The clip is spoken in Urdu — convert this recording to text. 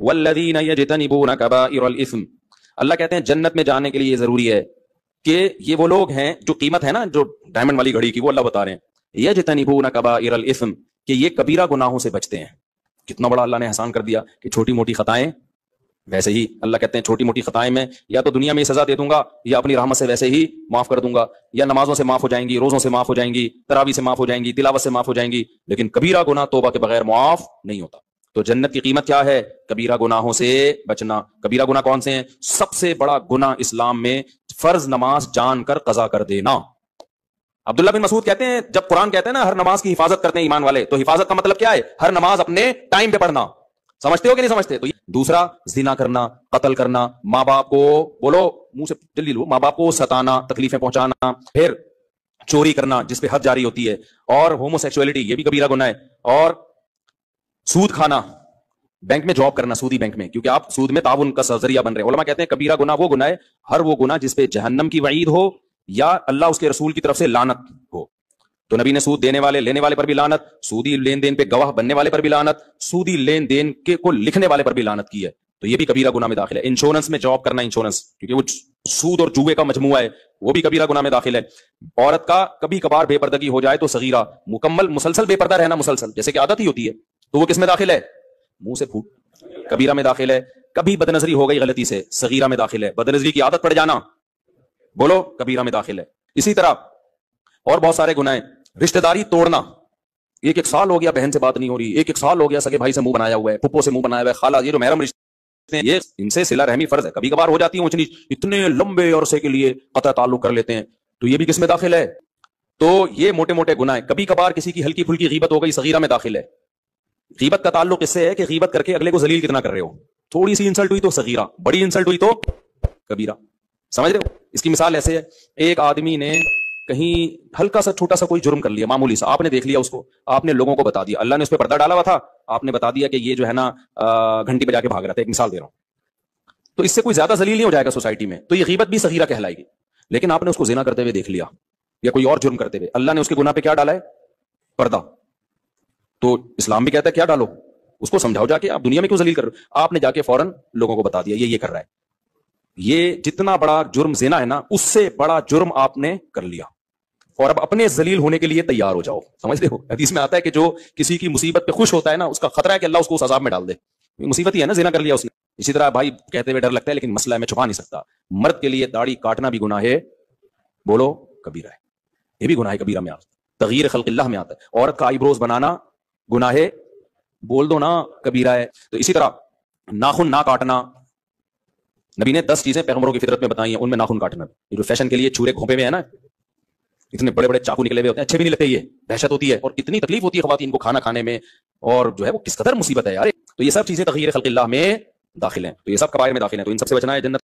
والذین یجتنبون کبائر الاسم، اللہ کہتے ہیں جنت میں جانے کے لیے یہ ضروری ہے کہ یہ وہ لوگ ہیں جو قیمت ہے نا جو ڈائمنڈ والی گھڑی کی، وہ اللہ بتا رہے ہیں یجتنبون کبائر الاسم، کہ یہ کبیرہ گناہوں سے بچتے ہیں. کتنا بڑا اللہ نے احسان کر دیا کہ چھوٹی موٹی خطائیں، ویسے ہی اللہ کہتے ہیں چھوٹی موٹی خطائیں میں یا تو دنیا میں سزا دے دوں گا یا اپنی رحمت سے ویسے ہی معاف کر دوں گا، یا نمازوں سے معاف ہو جائیں گی، روزوں سے معاف ہو جائیں گی، تراویح سے معاف ہو جائیں گی، تلاوت سے معاف ہو جائیں گی، لیکن کبیرہ گناہ توبہ کے بغیر معاف نہیں ہوتا. تو جنت کی قیمت کیا ہے؟ کبیرہ گناہوں سے بچنا. کبیرہ گناہ کون سے ہیں؟ سب سے بڑا گناہ اسلام میں فرض نماز جان کر قضا کر دینا. عبداللہ بن مسعود کہتے ہیں جب قرآن کہتے ہیں نا ہر نماز کی حفاظت کرتے ہیں ایمان والے، تو حفاظت کا مطلب کیا ہے؟ ہر نماز اپنے ٹائم پہ پڑھنا. سمجھتے ہو کہ نہیں سمجھتے؟ تو دوسرا زنا کرنا، قتل کرنا، ماں باپ کو بولو منہ سے جلدی لو، ماں باپ کو ستانا، تکلیفیں پہنچانا، پھر چوری کرنا جس پہ حد جاری ہوتی ہے، اور ہومو سیکسولیٹی یہ بھی کبیرہ گناہ ہے، اور سود کھانا، بینک میں جاب کرنا سودی بینک میں، کیونکہ آپ سود میں تعاون کا ذریعہ بن رہے ہیں. علماء کہتے ہیں کبیرہ گناہ وہ گناہ ہے، ہر وہ گناہ جس پہ جہنم کی وعید ہو یا اللہ اس کے رسول کی طرف سے لعنت ہو. تو نبی نے سود دینے والے لینے والے پر بھی لعنت، سودی لین دین پہ گواہ بننے والے پر بھی لعنت، سودی لین دین کے کو لکھنے والے پر بھی لعنت کی ہے. تو یہ بھی کبیرہ گناہ میں داخل ہے. انشورنس میں جاب کرنا، انشورنس کیونکہ وہ سود اور جوئے کا مجموعہ ہے، وہ بھی کبیرہ گناہ میں داخل ہے. عورت کا کبھی کبھار بے پردگی ہو جائے تو صغیرہ، مکمل مسلسل بے پردہ رہنا مسلسل جیسے کہ عادت ہی ہوتی ہے، تو وہ کس میں داخل ہے؟ منہ سے پھوٹ، کبیرہ میں داخل ہے. کبھی بدنظری ہو گئی غلطی سے، صغیرہ میں داخل ہے. بدنظری کی عادت پڑ جانا، بولو کبیرہ میں داخل ہے. اسی طرح اور بہت سارے گناہ ہیں. رشتہ داری توڑنا، ایک سال ہو گیا بہن سے بات نہیں ہو رہی، ایک سال ہو گیا سگے بھائی سے منہ بنایا ہوا ہے، پھپھو سے منہ بنایا ہوا ہے، خالہ، یہ جو محرم رشتے ہیں یہ ان سے صلہ رحمی فرض ہے. کبھی کبھار ہو جاتی ہے اونچ نیچ، اتنے لمبے عرصے کے لیے قطع تعلق کر لیتے ہیں، تو یہ بھی کس میں داخل ہے؟ تو یہ موٹے موٹے گناہ ہیں. کبھی کبھار کسی کی ہلکی پھلکی غیبت ہو گئی، صغیرہ میں داخل ہے. غیبت کا تعلق اس سے ہے کہ غیبت کر کے اگلے کو ذلیل کتنا کر رہے ہو. تھوڑی سی انسلٹ ہوئی تو صغیرہ، بڑی انسلٹ ہوئی تو کبیرہ. سمجھ رہے ہو؟ اس کی مثال ایسے ہے، ایک آدمی نے کہیں ہلکا سا چھوٹا سا کوئی جرم کر لیا، معمولی سا، آپ نے دیکھ لیا اس کو، آپ نے لوگوں کو بتا دیا، اللہ نے اس پہ پردہ ڈالا ہوا تھا، آپ نے بتا دیا کہ یہ جو ہے نا گھنٹی بجا کے بھاگ رہا تھا، ایک مثال دے رہا ہوں. تو اس سے کوئی زیادہ ذلیل نہیں ہو جائے گا سوسائٹی میں، تو یہ غیبت بھی صغیرہ کہلائے گی. لیکن آپ نے اس کو زنا کرتے ہوئے دیکھ لیا یا کوئی اور جرم کرتے ہوئے، اللہ نے اس کے گناہ پہ کیا ڈالا ہے؟ پردہ. تو اسلام بھی کہتا ہے کیا ڈالو، اس کو سمجھاؤ جا کے، آپ دنیا میں کیوں ذلیل کر رہے ہو؟ آپ نے جا کے فوراً لوگوں کو بتا دیا یہ کر رہا ہے. یہ جتنا بڑا جرم زنا ہے نا، اس سے بڑا جرم آپ نے کر لیا، اور اب اپنے ذلیل ہونے کے لیے تیار ہو جاؤ. سمجھ رہے ہو؟ حدیث میں آتا ہے کہ جو کسی کی مصیبت پہ خوش ہوتا ہے نا، اس کا خطرہ ہے کہ اللہ اس کو اس عذاب میں ڈال دے. مصیبت ہی ہے نا، زنا کر لیا اس نے. اسی طرح بھائی کہتے ہوئے ڈر لگتا ہے لیکن مسئلہ ہے میں چھپا نہیں سکتا، مرد کے لیے داڑھی کاٹنا بھی گناہ ہے، بولو کبیرہ ہے. یہ بھی گناہ کبیرہ میں آتا ہے، تغییر خلق اللہ میں آتا ہے. عورت کا آئی بروز بنانا گناہ ہے، بول دو نا کبیرہ ہے. تو اسی طرح ناخن نہ کاٹنا، نبی نے 10 چیزیں پیغمبروں کی فطرت میں بتائی ہیں، ان میں ناخن کاٹنا. یہ جو فیشن کے لیے چھورے گھونپے میں ہے نا، اتنے بڑے بڑے چاقو نکلے ہوئے ہوتے ہیں، اچھے بھی نہیں لگتے، یہ دہشت ہوتی ہے اور کتنی تکلیف ہوتی ہے خواتین کو کھانا کھانے میں، اور جو ہے وہ کس قدر مصیبت ہے یار. تو یہ سب چیزیں تغییر خلق اللہ میں داخل ہیں، تو یہ سب کبائر میں داخل ہیں. تو ان سب سے بچنا ہے. جنت